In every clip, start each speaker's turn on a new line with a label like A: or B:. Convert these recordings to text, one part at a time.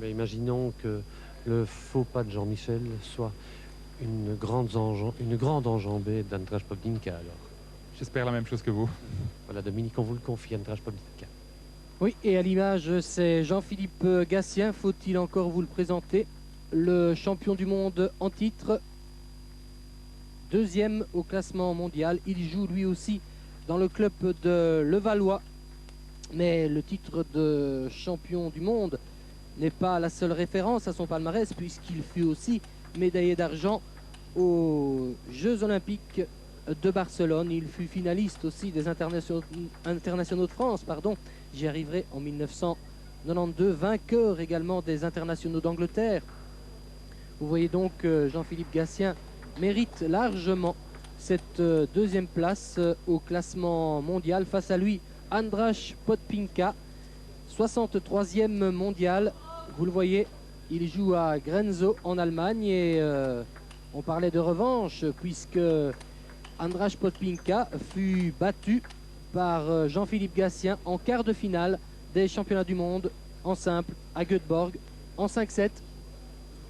A: Mais imaginons que le faux pas de Jean-Michel soit une grande enjambée d'Andras Popdinka alors.
B: J'espère la même chose que vous.
A: Voilà, Dominique, on vous le confie, Andras Popdinka.
C: Oui, et à l'image, c'est Jean-Philippe Gatien. Faut-il encore vous le présenter? Le champion du monde en titre, deuxième au classement mondial. Il joue lui aussi dans le club de Levallois. Mais le titre de champion du monde n'est pas la seule référence à son palmarès, puisqu'il fut aussi médaillé d'argent aux Jeux Olympiques de Barcelone. Il fut finaliste aussi des internationaux de France, pardon. J'y arriverai en 1992, vainqueur également des internationaux d'Angleterre. Vous voyez donc que Jean-Philippe Gatien mérite largement cette deuxième place au classement mondial. Face à lui, Andras Podpinka, 63e mondial. Vous le voyez, il joue à Grenzo en Allemagne et on parlait de revanche puisque Andras Podpinka fut battu par Jean-Philippe Gatien en quart de finale des championnats du monde en simple à Göteborg en 5-7.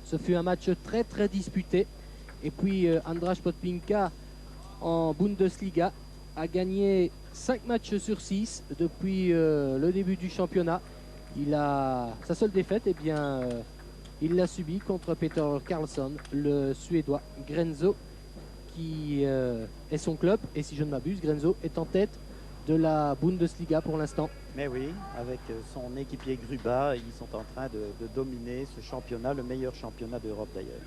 C: Ce fut un match très très disputé. Et puis Andras Podpinka en Bundesliga a gagné 5 matchs sur 6 depuis le début du championnat. Sa seule défaite, eh bien, il l'a subie contre Peter Karlsson, le Suédois. Grenzo qui est son club, et si je ne m'abuse, Grenzo est en tête de la Bundesliga pour l'instant.
D: Mais oui, avec son équipier Gruba, ils sont en train de dominer ce championnat, le meilleur championnat d'Europe d'ailleurs.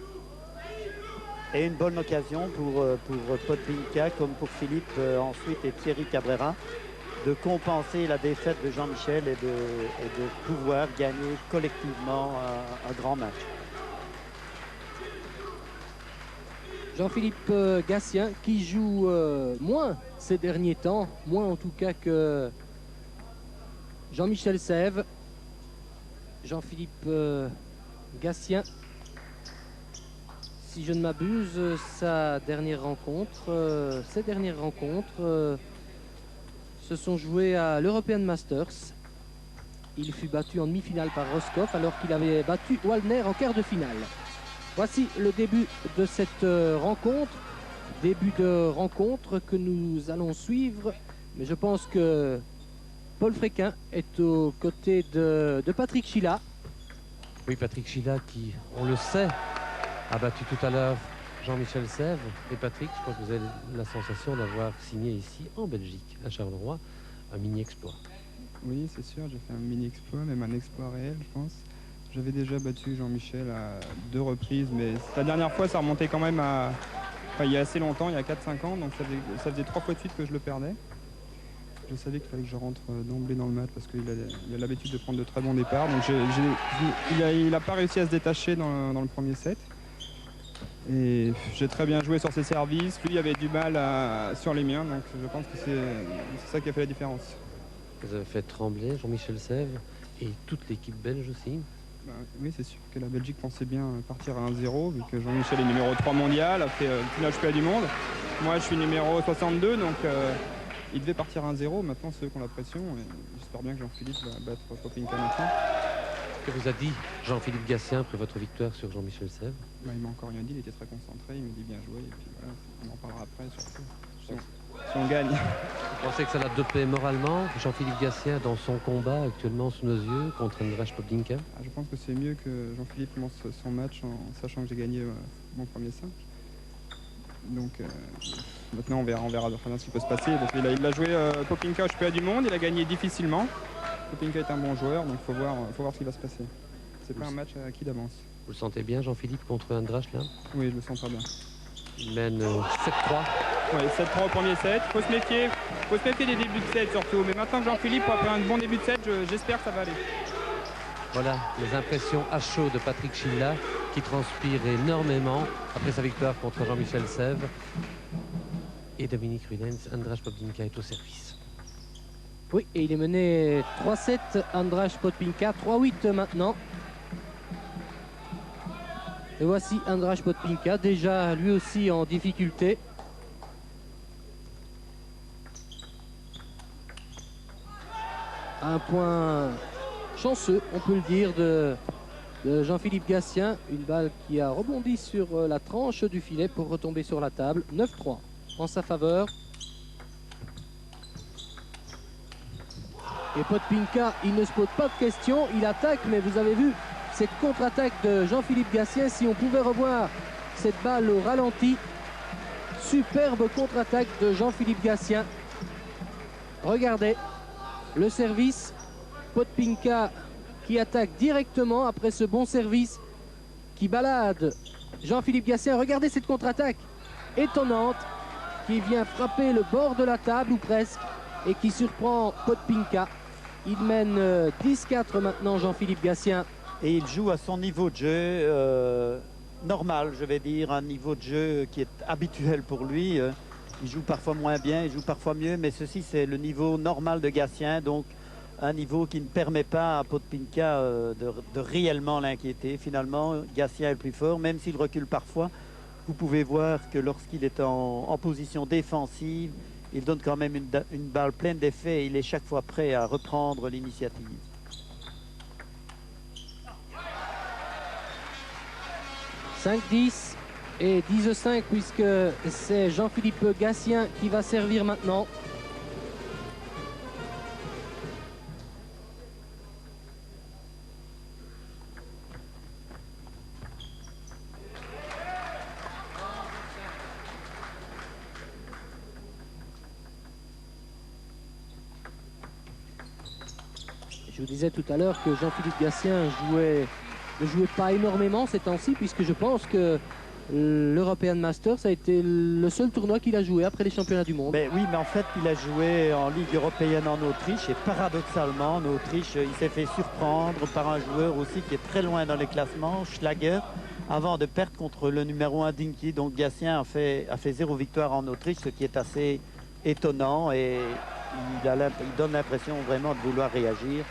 D: Et une bonne occasion pour Podpinka, comme pour Philippe ensuite et Thierry Cabrera, de compenser la défaite de Jean-Michel et de pouvoir gagner collectivement un grand match.
C: Jean-Philippe Gatien qui joue moins ces derniers temps, moins en tout cas que Jean-Michel Sèvres. Jean-Philippe Gatien, si je ne m'abuse, ses dernières rencontres se sont jouées à l'European Masters. Il fut battu en demi-finale par Roscoff alors qu'il avait battu Waldner en quart de finale. Voici le début de cette rencontre. Début de rencontre que nous allons suivre. Mais je pense que Paul Fréquin est aux côtés de Patrick Chila.
A: Oui, Patrick Chila qui, on le sait, a battu tout à l'heure Jean-Michel Sèvres. Et Patrick, je crois que vous avez la sensation d'avoir signé ici, en Belgique, à Charleroi, un mini-exploit.
E: Oui, c'est sûr, j'ai fait un mini-exploit, même un exploit réel, je pense. J'avais déjà battu Jean-Michel à 2 reprises, mais la dernière fois, ça remontait quand même à... Enfin, il y a assez longtemps, il y a 4-5 ans, donc ça faisait 3 fois de suite que je le perdais. Je savais qu'il fallait que je rentre d'emblée dans le match parce qu'il a l'habitude de prendre de très bons départs. Donc il n'a pas réussi à se détacher dans le premier set. Et j'ai très bien joué sur ses services. Lui, il avait du mal sur les miens, donc je pense que c'est ça qui a fait la différence.
A: Vous avez fait trembler Jean-Michel Sèvres et toute l'équipe belge aussi.
E: Oui, c'est sûr que la Belgique pensait bien partir à 1-0, vu que Jean-Michel est numéro 3 mondial, a fait le final championnat du monde. Moi, je suis numéro 62, donc il devait partir à 1-0. Maintenant, c'est eux qui ont la pression. J'espère bien que Jean-Philippe va battre Popinka maintenant.
A: Que vous a dit Jean-Philippe Gatien après votre victoire sur Jean-Michel Sèvres?
E: Il m'a encore rien dit, il était très concentré, il me dit bien joué, et puis voilà, on en parlera après surtout, si on gagne.
A: Vous pensez que ça l'a dopé moralement, Jean-Philippe Gatien, dans son combat actuellement sous nos yeux contre Andras Popdinka?
E: Je pense que c'est mieux que Jean-Philippe commence son match en sachant que j'ai gagné mon premier 5. Donc maintenant on verra très bien ce qui peut se passer. Donc, il a joué Popinka au championnat du monde, il a gagné difficilement. Popinka est un bon joueur, donc il faut voir ce qui va se passer. C'est pas un match acquis d'avance.
A: Vous le sentez bien, Jean-Philippe, contre Andras là?
E: Oui, je le sens très bien.
A: Il mène 7-3.
E: Oui, 7-3 au premier set. Faut se méfier des débuts de set surtout. Mais maintenant que Jean-Philippe a fait un bon début de set, j'espère que ça va aller.
A: Voilà les impressions à chaud de Patrick Chila qui transpire énormément après sa victoire contre Jean-Michel Sèvres. Et Dominique Rudens, Andras Popdinka est au service.
C: Oui, et il est mené 3-7, Andras Podpinka, 3-8 maintenant. Et voici Andras Podpinka, déjà lui aussi en difficulté. Un point chanceux, on peut le dire, de de Jean-Philippe Gatien. Une balle qui a rebondi sur la tranche du filet pour retomber sur la table. 9-3 en sa faveur. Et Podpinka, il ne se pose pas de questions, il attaque, mais vous avez vu cette contre-attaque de Jean-Philippe Gatien. Si on pouvait revoir cette balle au ralenti, superbe contre-attaque de Jean-Philippe Gatien. Regardez le service, Podpinka qui attaque directement après ce bon service qui balade Jean-Philippe Gatien. Regardez cette contre-attaque étonnante qui vient frapper le bord de la table ou presque et qui surprend Podpinka. Il mène 10-4 maintenant, Jean-Philippe Gatien.
D: Et il joue à son niveau de jeu normal, je vais dire, un niveau de jeu qui est habituel pour lui. Il joue parfois moins bien, il joue parfois mieux, mais ceci c'est le niveau normal de Gatien, donc un niveau qui ne permet pas à Podpinka de réellement l'inquiéter. Finalement, Gatien est le plus fort, même s'il recule parfois. Vous pouvez voir que lorsqu'il est en position défensive, il donne quand même une balle pleine d'effets et il est chaque fois prêt à reprendre l'initiative. «
C: 5-10 et 10-5 puisque c'est Jean-Philippe Gatien qui va servir maintenant. Je vous disais tout à l'heure que Jean-Philippe Gatien ne jouait pas énormément ces temps-ci, puisque je pense que l'European Masters a été le seul tournoi qu'il a joué après les championnats du monde.
D: Oui, mais en fait, il a joué en Ligue européenne en Autriche et paradoxalement, en Autriche, il s'est fait surprendre par un joueur aussi qui est très loin dans les classements, Schlager, avant de perdre contre le numéro 1 Dinky. Donc Gatien a fait 0 victoire en Autriche, ce qui est assez étonnant et il donne l'impression vraiment de vouloir réagir.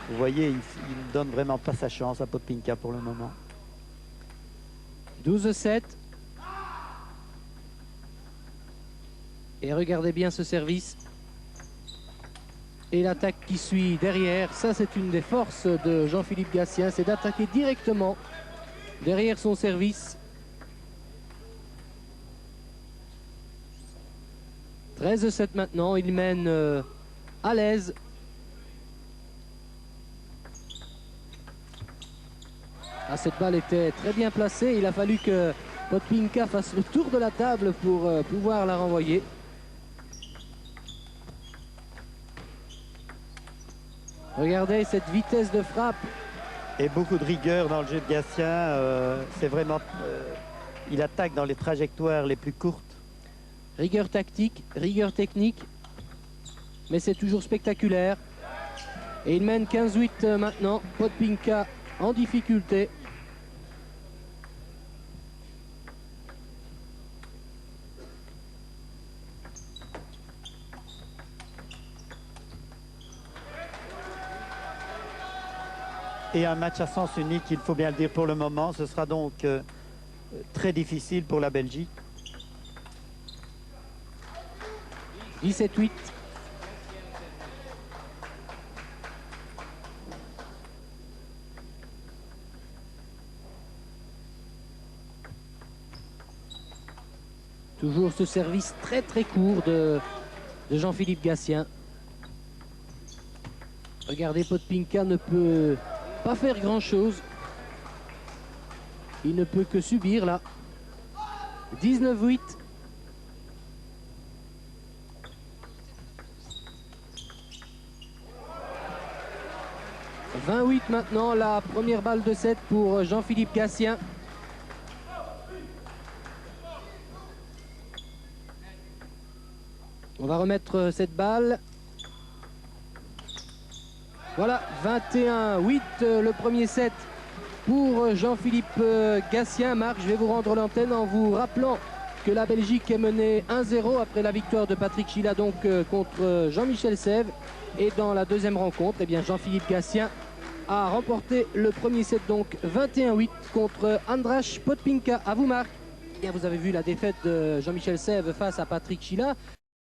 D: Vous voyez, il ne donne vraiment pas sa chance à Podpinka pour le moment.
C: 12-7. Et regardez bien ce service. Et l'attaque qui suit derrière. Ça, c'est une des forces de Jean-Philippe Gatien, c'est d'attaquer directement derrière son service. 13-7 maintenant. Il mène à l'aise. Ah, cette balle était très bien placée. Il a fallu que Podpinka fasse le tour de la table pour pouvoir la renvoyer. Regardez cette vitesse de frappe.
D: Et beaucoup de rigueur dans le jeu de Gatien. C'est vraiment... il attaque dans les trajectoires les plus courtes.
C: Rigueur tactique, rigueur technique. Mais c'est toujours spectaculaire. Et il mène 15-8 maintenant. Podpinka en difficulté.
D: Et un match à sens unique, il faut bien le dire pour le moment. Ce sera donc très difficile pour la Belgique.
C: 17-8. Toujours ce service très très court de Jean-Philippe Gatien. Regardez, Podpinka ne peut pas faire grand chose. Il ne peut que subir là. 19-8. « 20-8 maintenant, la première balle de 7 pour Jean-Philippe Gatien. On va remettre cette balle. Voilà, 21-8 le premier set pour Jean-Philippe Gatien. Marc, je vais vous rendre l'antenne en vous rappelant que la Belgique est menée 1-0 après la victoire de Patrick Schiela donc contre Jean-Michel Sèvres. Et dans la deuxième rencontre, eh bien Jean-Philippe Gatien a remporté le premier set donc 21-8 contre Andras Podpinka. À vous Marc. Bien, vous avez vu la défaite de Jean-Michel Sèvres face à Patrick Schiela.